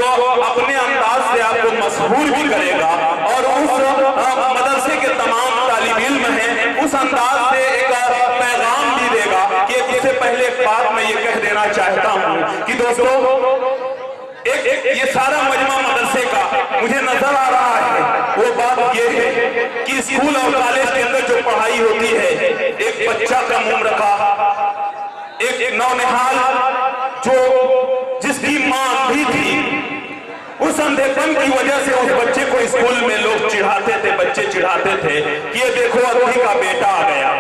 जो अपने अंदाज से आपको मशहूर भी करेगा और उस मदरसे के तमाम तालिब इल्म हैं उस अंदाज से एक पैगाम भी देगा। कि इससे पहले एक बात मैं ये कह देना चाहता हूँ कि दोस्तों एक ये सारा मजमा मदरसे का मुझे नजर आ रहा है, वो बात ये है कि स्कूल और कॉलेज के अंदर जो पढ़ाई होती है, एक बच्चा कम उम्र का, एक नौनिहाल जो जिसकी मां भी थी, उस अंधेपन की वजह से उस बच्चे को स्कूल में लोग चिढ़ाते थे, बच्चे चिढ़ाते थे कि ये देखो अंधी का बेटा आ गया।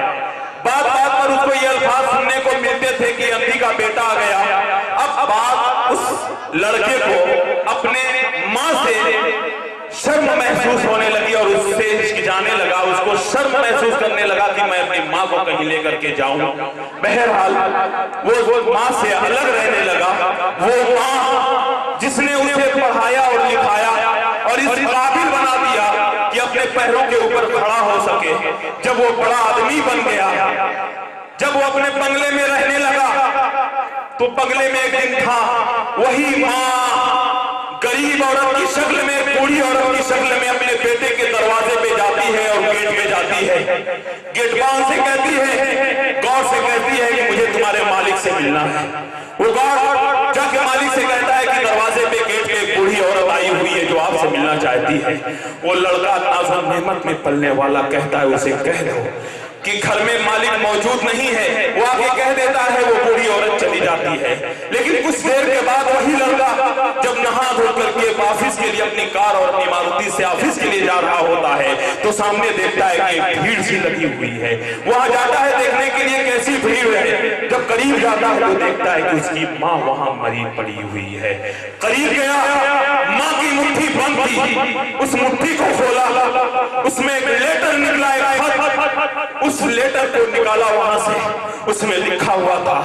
बात बात पर उसको ये अल्फाज सुनने को मिलते थे कि अंधी का बेटा आ गया। अब बात उस लड़के को अपने मां से शर्म महसूस होने लगी और उससे हिचकिचाने लगा, उसको शर्म महसूस करने लगा कि मैं अपनी माँ को कहीं लेकर के जाऊं। बहरहाल वो माँ से अलग रहने लगा। वो माँ जिसने उसे पढ़ाया और लिखाया और इस काबिल बना दिया कि अपने पैरों के ऊपर खड़ा हो सके, जब वो बड़ा आदमी बन गया, जब वो अपने बंगले में रहने लगा, तो बंगले में एक दिन था, वही माँ गरीब औरत की शक्ल में, बूढ़ी औरत की शक्ल में अपने बेटे के दरवाजे पे जाती है और गेट पे जाती है। गेटवान से कहती है, गौर से कहती है कि मुझे तुम्हारे मालिक से मिलना है। वो गौर जाके मालिक से कहता है कि दरवाजे पे गेट पे एक बूढ़ी औरत आई हुई है जो आपसे मिलना चाहती है। वो लड़का नाज़ नेमत में पलने वाला कहता है उसे कह दो कि घर में मालिक मौजूद नहीं है। वो आगे कह देता है, वो बूढ़ी औरत चली जाती है। लेकिन कुछ देर के बाद वही लड़का जब नहा धो करके ऑफिस के लिए अपनी कार और अपनी मारुति से ऑफिस के लिए जा रहा होता है तो सामने देखता है कि भीड़ सी लगी हुई है। वहां जाता है देखने के लिए कैसी भीड़ है। जब करीब जाता है तो देखता है कि उसकी माँ वहां मरी पड़ी हुई है। करीब गया, माँ की मुट्ठी बंद थी, उस मुट्ठी को खोला, उसमें एक लेटर निकला, एक खत। उस लेटर को निकाला वहां से, उसमें लिखा हुआ था,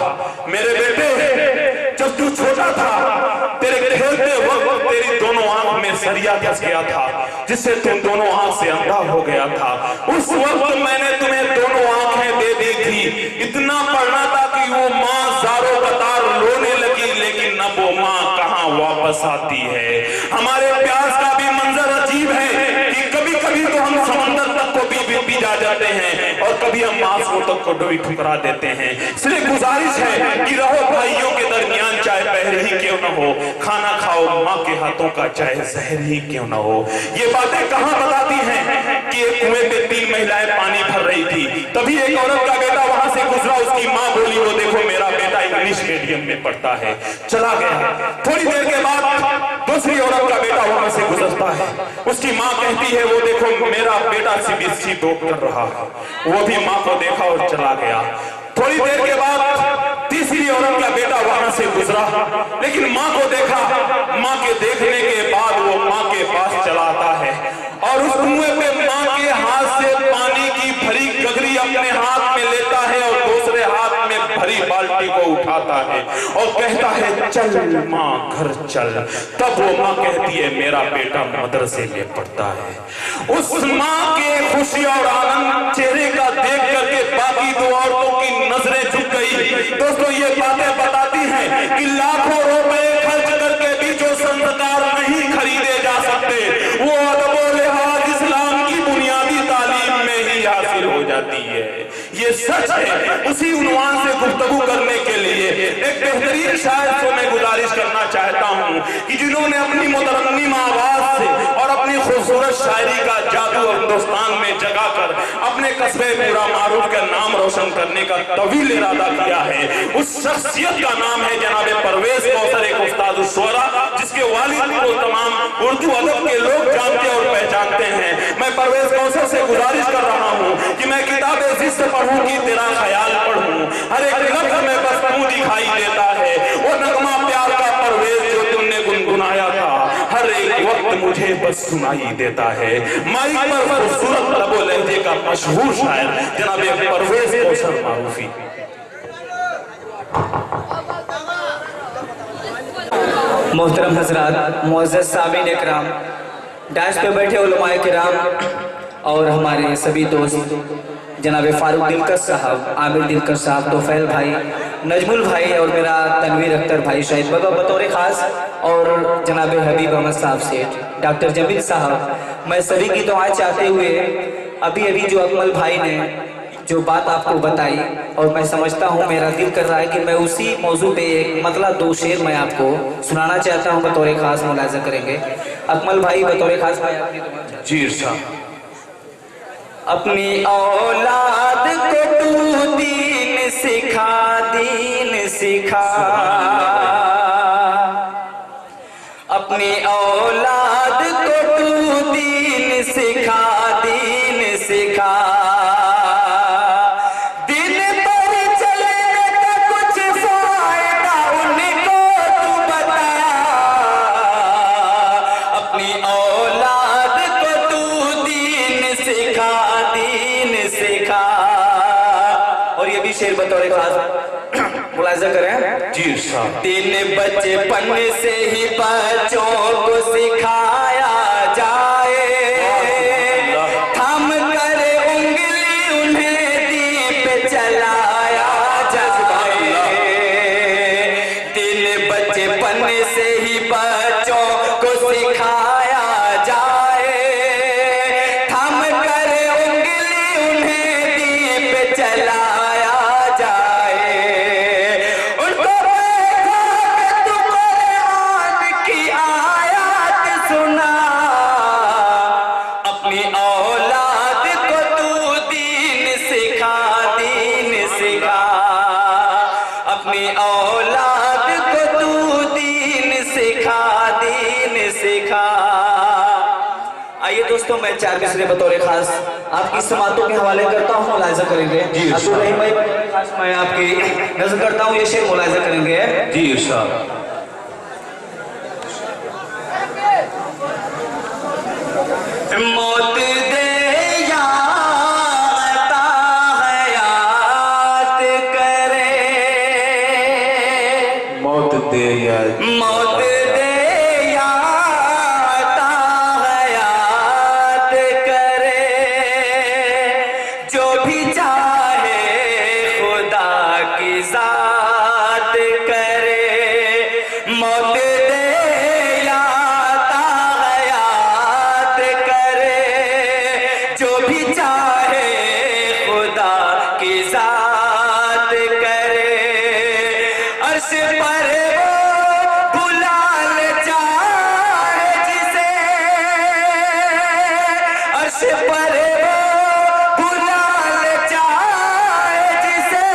मेरे बेटे जब तू छोटा था तेरे खेलते वक्त तेरी दोनों आंख में सरिया फंस गया था जिससे तुम दोनों आंख से अंधा हो गया था। उस वक्त मैंने तुम्हें दोनों आंखें दे दी थी। इतना पढ़ना था कि वो माँ ज़ारो कतार रोने लगी, लेकिन अब वो माँ कहाँ वापस आती है। हमारे प्यास का भी मंजर अजीब है कि कभी कभी तो हम समंदर तक को भी जा जाते हैं और कभी हम आंसुओं तक को डोई ठुकरा देते हैं। इसलिए गुजारिश है कि रहो भाइयों के दरमियान, चाहे बहर ही क्यों न हो, खाना खाओ माँ के हाथों का, चाहे जहर ही क्यों न हो। ये बातें कहाँ बताती हैं कि एक कुएं पे 3 महिलाएं पानी भर रही थी, तभी एक औरत का बेटा वहां से गुजरा। उसकी माँ बोली, वो देखो मेरा बेटा इंग्लिश मीडियम में पढ़ता है, चला गया। थोड़ी देर के बाद दूसरी औरत का बेटा वहां से गुजरता है। उसकी माँ कहती है, वो देखो मेरा बेटा सीबीएसई बोर्ड कर रहा है। वो भी माँ को देखा और चला गया। थोड़ी देर के बाद तीसरी औरत का बेटा वहां से गुजरा, लेकिन माँ को देखा। माँ के देखने के बाद वो माँ के पास चला आता है और उस कुएं पे माँ के हाथ से पानी की भरी गगरी अपने हाथ में लेता है और दूसरे हाथ में भरी बाल्टी को उठाता है और कहता है, चल माँ घर चल। तब वो माँ कहती है, मेरा बेटा मदरसे में पढ़ता है। उस माँ के खुशी और आनंद चेहरे का देख करके बाकी 2 औरतों की नजरें झुक गई। दोस्तों ये बातें बताती हैं कि लाखों रुपए खर्च करके भी जो संस्कार नहीं खरीदे जा सकते, वो अदब और लिहाज इस्लाम की बुनियादी तालीम में ही हासिल हो जाती है। ये सच है। उसी उन्वान से गुफ्तगू करने के लिए एक बेहतरीन शायर को मैं गुजारिश करना चाहता हूँ कि जिन्होंने अपनी मुतरन्निम आवाज से और अपनी खूबसूरत शायरी का जादू हिंदुस्तान में जगाकर अपने कस्बे पूरा मारूफ का नाम रोशन करने का तवील इरादा किया है, उस शख्सियत का नाम है जनाब परवेज कौसर, एक उस्ताद शुरा, जिसके वालिद को तमाम उर्दू अदब के लोग जानते और पहचानते हैं। मैं परवेज कौसर से गुजारिश कर रहा हूँ कि मैं किताब जिस पढ़ूं कि तेरा ख्याल पढ़ूं, हर एक लफ्ज में बस तू दिखाई देता है। वो नगमा प्यार का परवेज जो तुमने गुनगुनाया था, हर एक वक्त मुझे बस सुनाई देता है। माइक पर खूबसूरत लबो लहजे का मशहूर शायर जनाब परवेज कौसर मारूफी। मोहतरम हजरात, मुअज़्ज़ज़ सामीन इकराम, डांस पे बैठे उलमाए किराम और हमारे सभी दोस्त जनाब फारूक दिलकश साहब, आमिर दिलकश साहब, तोफैल भाई, नजमुल भाई और मेरा तनवीर अख्तर भाई शाहिद बतौर ख़ास, और जनाब हबीब अहमद साहब सेठ, डॉक्टर जमील साहब, मैं सभी की दुआएं चाहते हुए अभी अभी जो अकमल भाई ने जो बात आपको बताई, और मैं समझता हूँ मेरा दिल कर रहा है कि मैं उसी मौजू पे एक मतलब 2 शेर मैं आपको सुनाना चाहता हूँ, बतौर ख़ास मुलाजा करेंगे। अकमल भाई बतौर ख़ास भाई आपकी दुआ। जी इरशाद। अपनी औलाद को तू दीन सिखा, दीन सिखा, अपनी औलाद को तू दीन सिखा, दीन सिखा, दिन पर चलने का कुछ फायदा उनको तू बता, अपनी औलाद को तू दीन सिखा, दीन सिखा। और ये भी शेर बतौर खास मुलाजा करें। जी इरशाद। दिन बचपन से ही बच्चों को सिखाया जाए, थम कर उंगली उन्हें दीप चलाया जाए, दिन बचपन से ही बच्चों को सिखाया जाए, थम कर उंगली उन्हें दीप चलाया जाए, उनको बैठा के तू कुरान की आयत सुना, अपनी औलाद को तू दीन सिखा, दीन सिखा, अपनी औलाद को तू दीन सिखा, दीन सिखा। आइए दोस्तों, मैं 4 मिसरे बतौर खास आपकी समातों के हवाले करता हूँ, मुलाजा करेंगे। अब्दुल रहीम भाई बतौर खास मैं आपकी नजर करता हूँ, ये शेर मुलाजा करेंगे। जी इरशाद। मौत दे या अता हयात करे, मौत दे या मौत दे या अता हयात करे, जो भी चाहे खुदा की जात करे, मौत दे या अता हयात करे, जो भी चाहे खुदा की जात करे, अर्श पर वो बुला ले चाहे जिसे, अर्श पर वो बुला ले चाहे जिसे,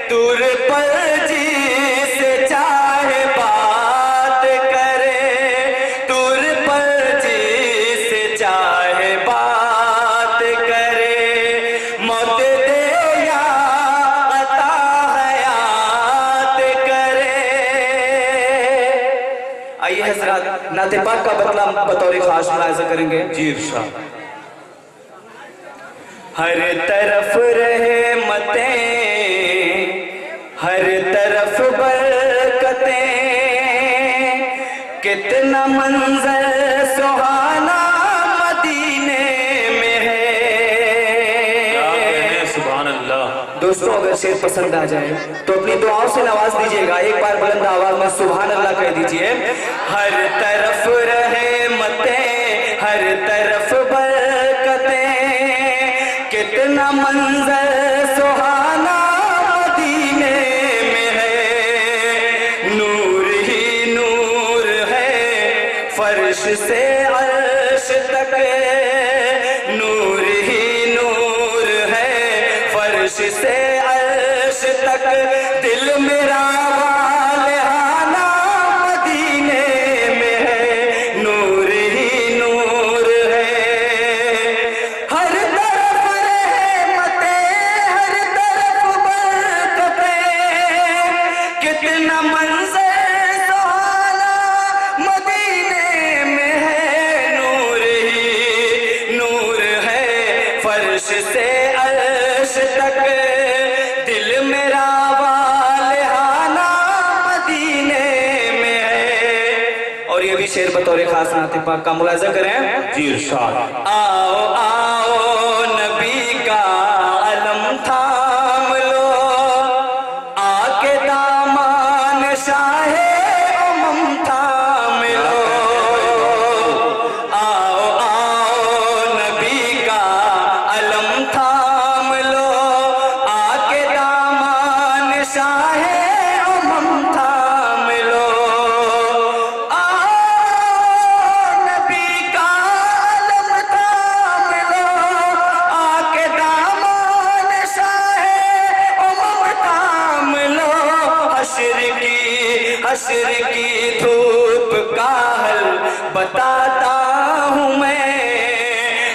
दूर पर जिसे चाहे बात करे, दूर पर जिसे चाहे बात करे, मौत दे या अता हयात करे। आइए हजरात, नाते पाक का बतला बतौर खास मुलाजा करेंगे। जी इरशाद। हर तरफ रहमतें, हर तरफ बरकतें, कितना मंजर सुहाना मदीने में क्या है। कहने, सुभान अल्लाह। दोस्तों, अगर शेर पसंद आ जाए तो अपनी दुआओं से नवाज दीजिएगा। एक बार बुलंद आवाज में सुभान अल्लाह कह दीजिए। हर तरफ रहमतें, हर तरफ बरकतें, कितना मंजर सुहाना मदीने में है, नूर ही नूर है फर्श से अर्श तक, नूर ही नूर है फर्श से अर्श तक, दिल मेरा वालहाना मदीने में है, नूर ही नूर है। हर तरफ रहमतें, हर तरफ बरकतें, कितना मंजर सुहाना मदीने में है, नूर ही और ये भी शेर बतौर खास नाते पाक का मुलाजा करें। जी इरशाद। आओ आओ नबी का अलम थाम लो, आके दामान शाहे उमम थाम लो। आओ आओ नबी का अलम थाम लो, आके दामान शाहे उमम थाम लो। हश्र की धूप का हल बताता हूँ मैं,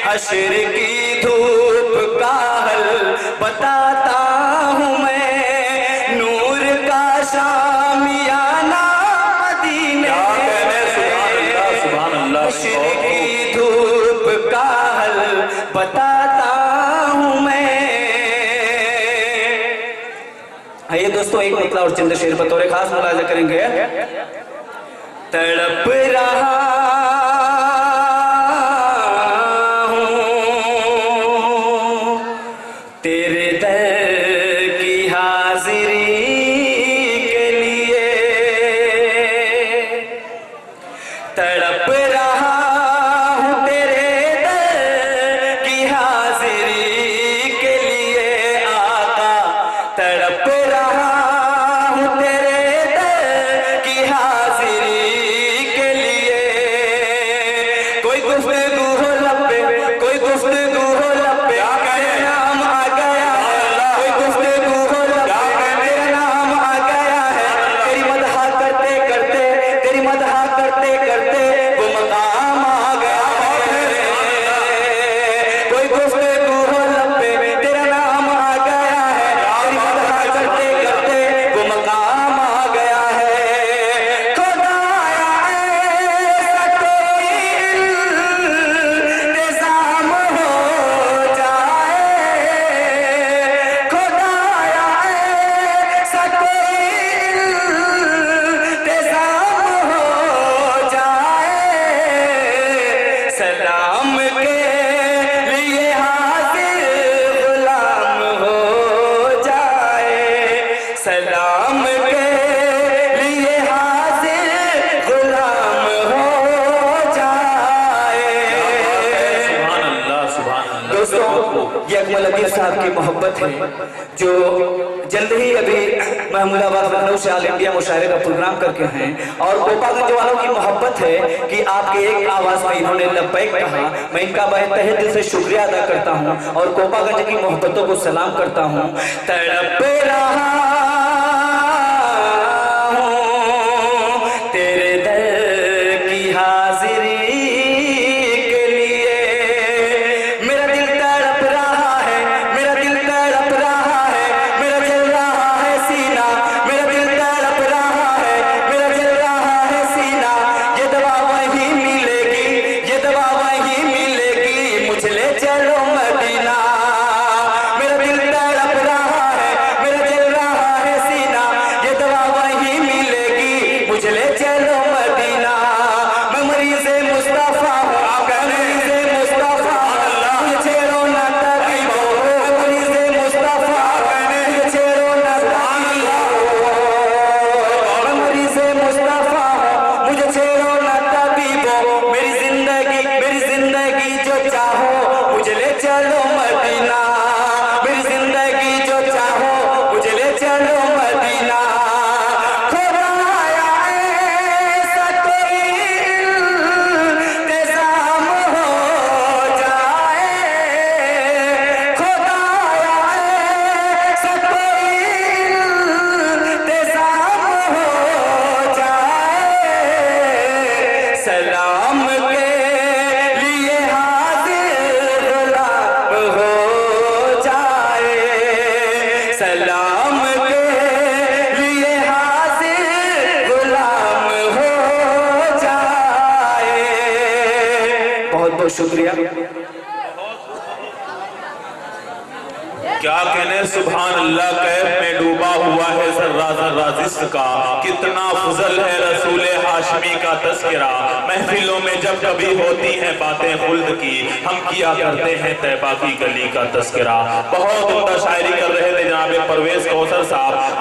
हश्र की धूप का हल बताता हूँ मैं, नूर का शामियाना मदीने में, हश्र की धूप का हल बताता हूँ मैं। आइए दोस्तों एक मतलब और चंद शेर बतौर खास मुलाजा करेंगे। तड़प रहा हूँ तेरे दर की हाजिरी के लिए, तड़प रहा हूँ तेरे दर की हाजिरी के लिए आका, तड़प रहा हूँ तेरे दर की हाजिरी के लिए। कोई गुफ्तगू हो लब पे, कोई गुफ्तगू हो लब पे, तेरा नाम आ गया है। कोई गुफ्तगू हो लब पे, तेरा नाम आ गया है। तेरी मदहा करते करते, तेरी मदहा करते करते वो मकाम आ गया है। कोई गुफ्तगू हो लब पे, तेरा नाम आ गया है। तेरी मदहा करते करते वो मकाम आ गया है। खुदाया ऐसा कोई इंतजाम हो जाए, खुदाया ऐसा कोई इंतजाम हो जाए। सलाम के लिए हाजिर गुलाम हो जाए, सलाम के लिए हाजिर गुलाम हो जाए। सुभान अल्लाह, सुभान अल्लाह। दोस्तों ये अकमल अमीर साहब की मोहब्बत है जो जल्द ही अभी महमूदाबाद लखनऊ से ऑल इंडिया मुशायरे का प्रोग्राम करके हैं, और गोपागंज वालों की मोहब्बत है कि आपके एक आवाज में इन्होंने लब्बैक कहा। मैं इनका तहे दिल से शुक्रिया अदा करता हूँ और गोपागंज की मोहब्बतों को सलाम करता हूँ। तड़प रहा हूँ तेरे दर की हाजिरी के लिए, मेरा दिल तड़प रहा है, मेरा दिल तड़प रहा है, मेरा जल रहा है सीना, मेरा दिल तड़प रहा है, मेरा जल रहा है सीना। ये दवा वही मिलेगी, ये दवा वही मिलेगी, मुझे ले चलो मदीना। मेरा दिल तड़प रहा है, मेरा जल रहा है सीना, ये दवा वही मिलेगी, मुझे ले चलो मदीना। मैं मरीज़े मुस्तफा हूँ, मरीज़े मुस्तफा, मुझे छेड़ो ना तबीबो, मैं मरीज़े मुस्तफा, मुझे छेड़ो ना तबीबो, मैं मरीज़े मुस्तफा हूँ, मुझे छेड़ो ना तबीबो। मेरी जिंदगी जो चाहो मुझे ले चलो मदीना, मेरी जिंदगी जो चाहो मुझे ले चलो मदीना। खुदाया ऐसा कोई इंतजाम हो जाए, खुदाया ऐसा कोई इंतजाम हो जाए। सलाम के लिए हाजिर गुलाम हो जाए, सलाम के लिए हाजिर गुलाम हो जाए। बहुत बहुत शुक्रिया। क्या कहने, सुभान अल्लाह। कैफ में डूबा हुआ है जर्रा जर्रा जिस्म का, कितना फजल है रसूल हाशमी का तस्करा। महफिलों में जब कभी होती हैं बातें खुल्द की, हम किया करते हैं तैबा की गली का तस्करा। बहुत उम्दा शायरी कर रहे थे जनाब परवेज कौसर साहब।